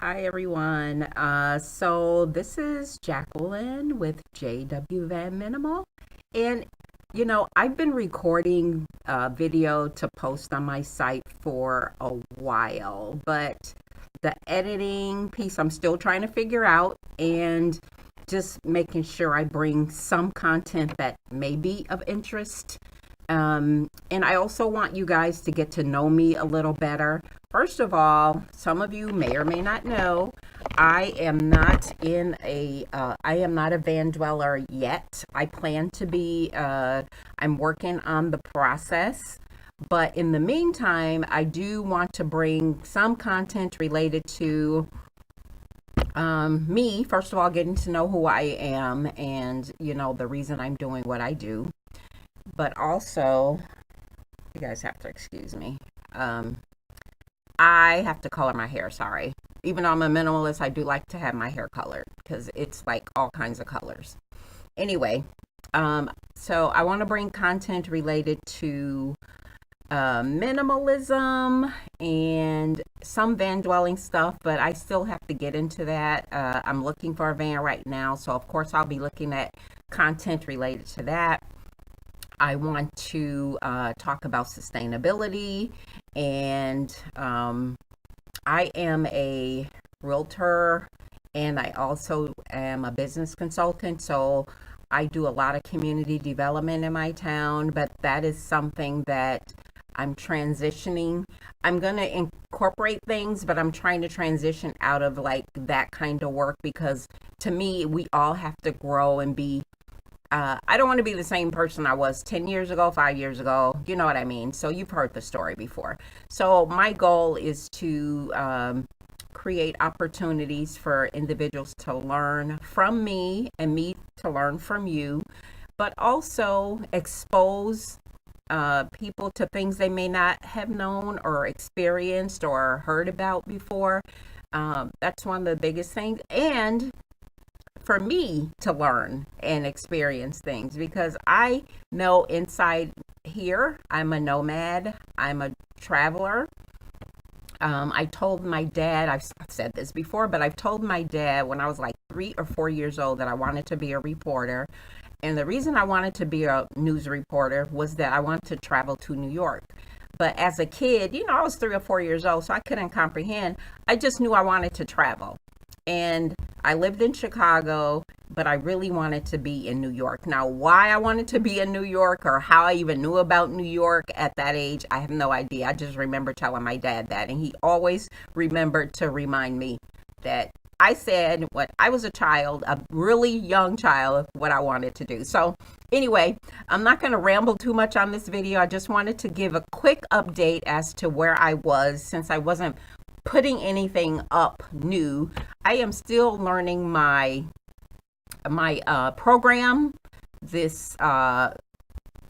Hi everyone. So this is Jacqueline with JW Van Minimal. And I've been recording video to post on my site for a while, but the editing piece I'm still trying to figure out and just making sure I bring some content that may be of interest. And I also want you guys to get to know me a little better. First of all, some of you may or may not know, I am not a van dweller yet. I plan to be. I'm working on the process. But in the meantime, I do want to bring some content related to me. First of all, getting to know who I am and, the reason I'm doing what I do. But also, you guys have to excuse me. Um, I have to color my hair, sorry. Even though I'm a minimalist, I do like to have my hair colored because it's like all kinds of colors. Anyway, so I want to bring content related to minimalism and some van dwelling stuff, but I still have to get into that. I'm looking for a van right now, so of course I'll be looking at content related to that. I want to talk about sustainability, and I am a realtor and I also am a business consultant. So I do a lot of community development in my town, but that is something that I'm transitioning. I'm going to incorporate things, but I'm trying to transition out of like that kind of work because to me, we all have to grow and be I don't want to be the same person I was 10 years ago, 5 years ago. You know what I mean? So you've heard the story before. So my goal is to create opportunities for individuals to learn from me and me to learn from you, but also expose people to things they may not have known or experienced or heard about before. That's one of the biggest things. And for me to learn and experience things because I know inside here I'm a nomad, I'm a traveler. I told my dad, I've said this before, but I've told my dad when I was like 3 or 4 years old that I wanted to be a reporter. And the reason I wanted to be a news reporter was that I wanted to travel to New York. But as a kid, I was 3 or 4 years old, so I couldn't comprehend. I just knew I wanted to travel. And I lived in Chicago, but I really wanted to be in New York. Now, why I wanted to be in New York or how I even knew about New York at that age, I have no idea. I just remember telling my dad that, and he always remembered to remind me that I said when I was a child, a really young child, what I wanted to do. So, anyway, I'm not going to ramble too much on this video. I just wanted to give a quick update as to where I was since I wasn't putting anything up new. I am still learning my program, this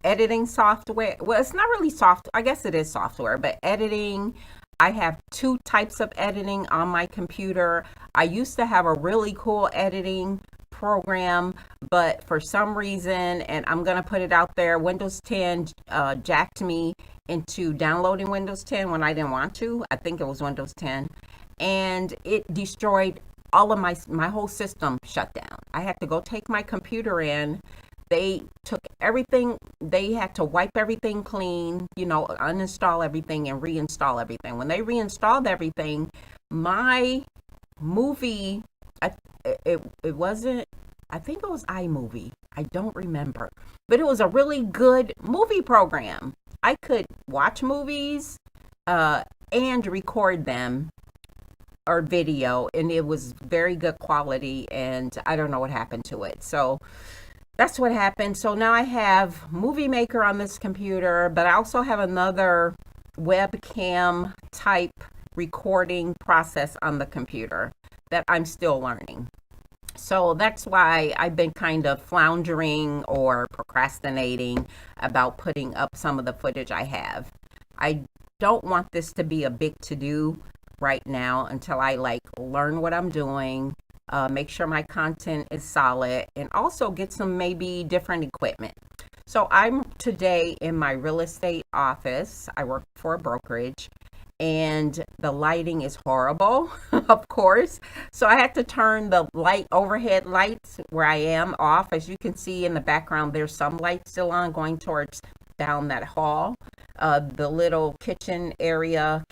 editing software. Well, it's not really soft. I guess it is software, but editing. I have two types of editing on my computer. I used to have a really cool editing program, but for some reason, and I'm going to put it out there, Windows 10 jacked me into downloading Windows 10 when I didn't want to. I think it was Windows 10. And it destroyed all of my whole system shut down. I had to go take my computer in. They took everything, they had to wipe everything clean, uninstall everything and reinstall everything. When they reinstalled everything, my movie, I, it wasn't, I think it was iMovie. I don't remember. But it was a really good movie program. I could watch movies and record them or video, and it was very good quality, and I don't know what happened to it. So that's what happened. So now I have Movie Maker on this computer, but I also have another webcam type recording process on the computer that I'm still learning. So that's why I've been kind of floundering or procrastinating about putting up some of the footage I have. I don't want this to be a big to do right now until I like learn what I'm doing, make sure my content is solid, and also get some maybe different equipment. So I'm today in my real estate office. I work for a brokerage, and the lighting is horrible, of course. So I had to turn the overhead lights where I am off. As you can see in the background, there's some lights still on going towards down that hall. The little kitchen area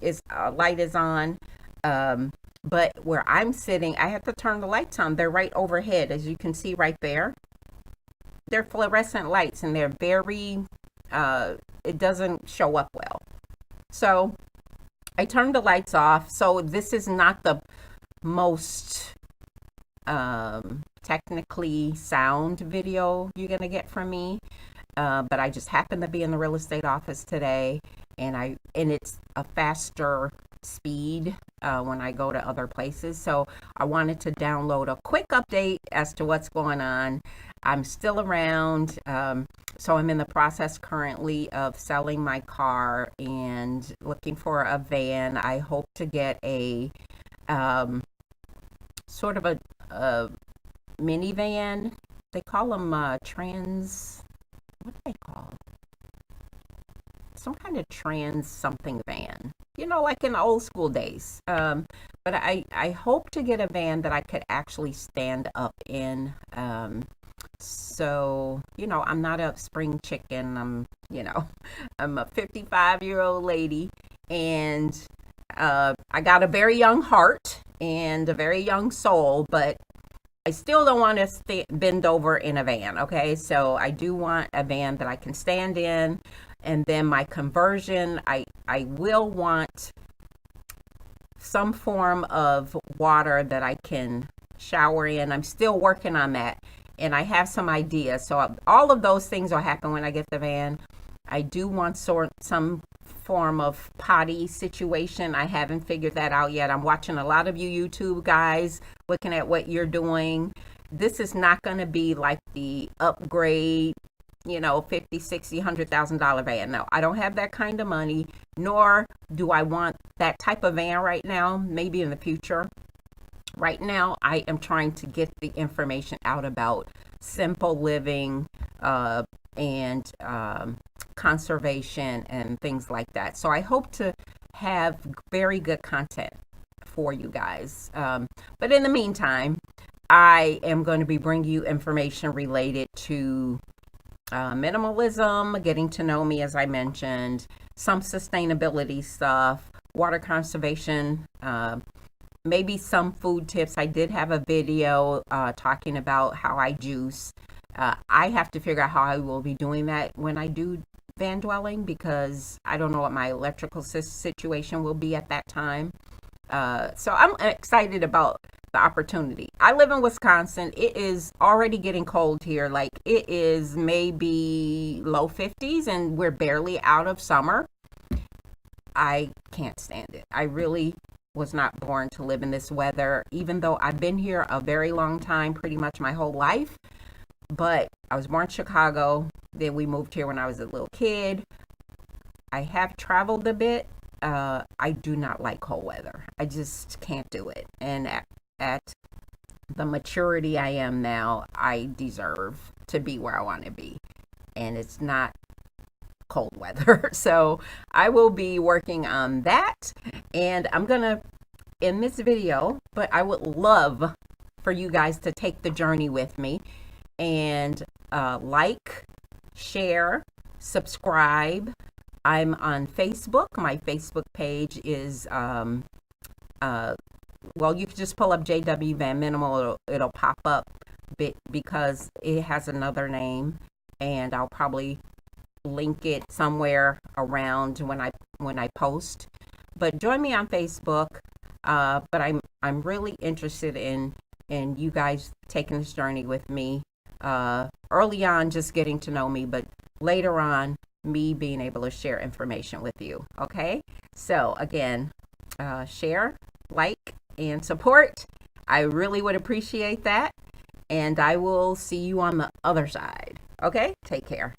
is light is on. But where I'm sitting, I have to turn the lights on. They're right overhead, as you can see right there. They're fluorescent lights, and they're very, it doesn't show up well. So I turned the lights off. So this is not the most technically sound video you're going to get from me. But I just happened to be in the real estate office today, and it's a faster speed when I go to other places. So I wanted to download a quick update as to what's going on. I'm still around. So I'm in the process currently of selling my car and looking for a van. I hope to get a sort of a minivan. They call them what do they call? Some kind of trans something van, like in old school days. But I hope to get a van that I could actually stand up in. So, I'm not a spring chicken. I'm a 55-year-old lady, and I got a very young heart and a very young soul, but I still don't want to bend over in a van, okay? So I do want a van that I can stand in, and then my conversion, I will want some form of water that I can shower in. I'm still working on that, and I have some ideas. So all of those things will happen when I get the van. I do want some form of potty situation. I haven't figured that out yet. I'm watching a lot of you YouTube guys, looking at what you're doing. This is not going to be like the upgrade, $50, $60, $100,000 van. No, I don't have that kind of money, nor do I want that type of van right now, maybe in the future. Right now, I am trying to get the information out about simple living and conservation and things like that. So I hope to have very good content for you guys. But in the meantime, I am going to be bringing you information related to minimalism, getting to know me, as I mentioned, some sustainability stuff, water conservation, maybe some food tips. I did have a video talking about how I juice. I have to figure out how I will be doing that when I do van dwelling, because I don't know what my electrical situation will be at that time. So I'm excited about the opportunity. I live in Wisconsin. It is already getting cold here. Like, it is maybe low 50s and we're barely out of summer. I can't stand it. I really was not born to live in this weather, even though I've been here a very long time, pretty much my whole life. But I was born in Chicago. Then we moved here when I was a little kid. I have traveled a bit. I do not like cold weather. I just can't do it. And at the maturity I am now, I deserve to be where I want to be. And it's not cold weather. So I will be working on that. And I'm going to end this video, but I would love for you guys to take the journey with me and like, share, subscribe. I'm on Facebook. My Facebook page is, well, you can just pull up JW Van Minimal. It'll pop up because it has another name, and I'll probably link it somewhere around when I post. But join me on Facebook. But I'm really interested in you guys taking this journey with me. Early on, just getting to know me, but later on, me being able to share information with you. Okay, so again, share, like, and support. I really would appreciate that, and I will see you on the other side. Okay, take care.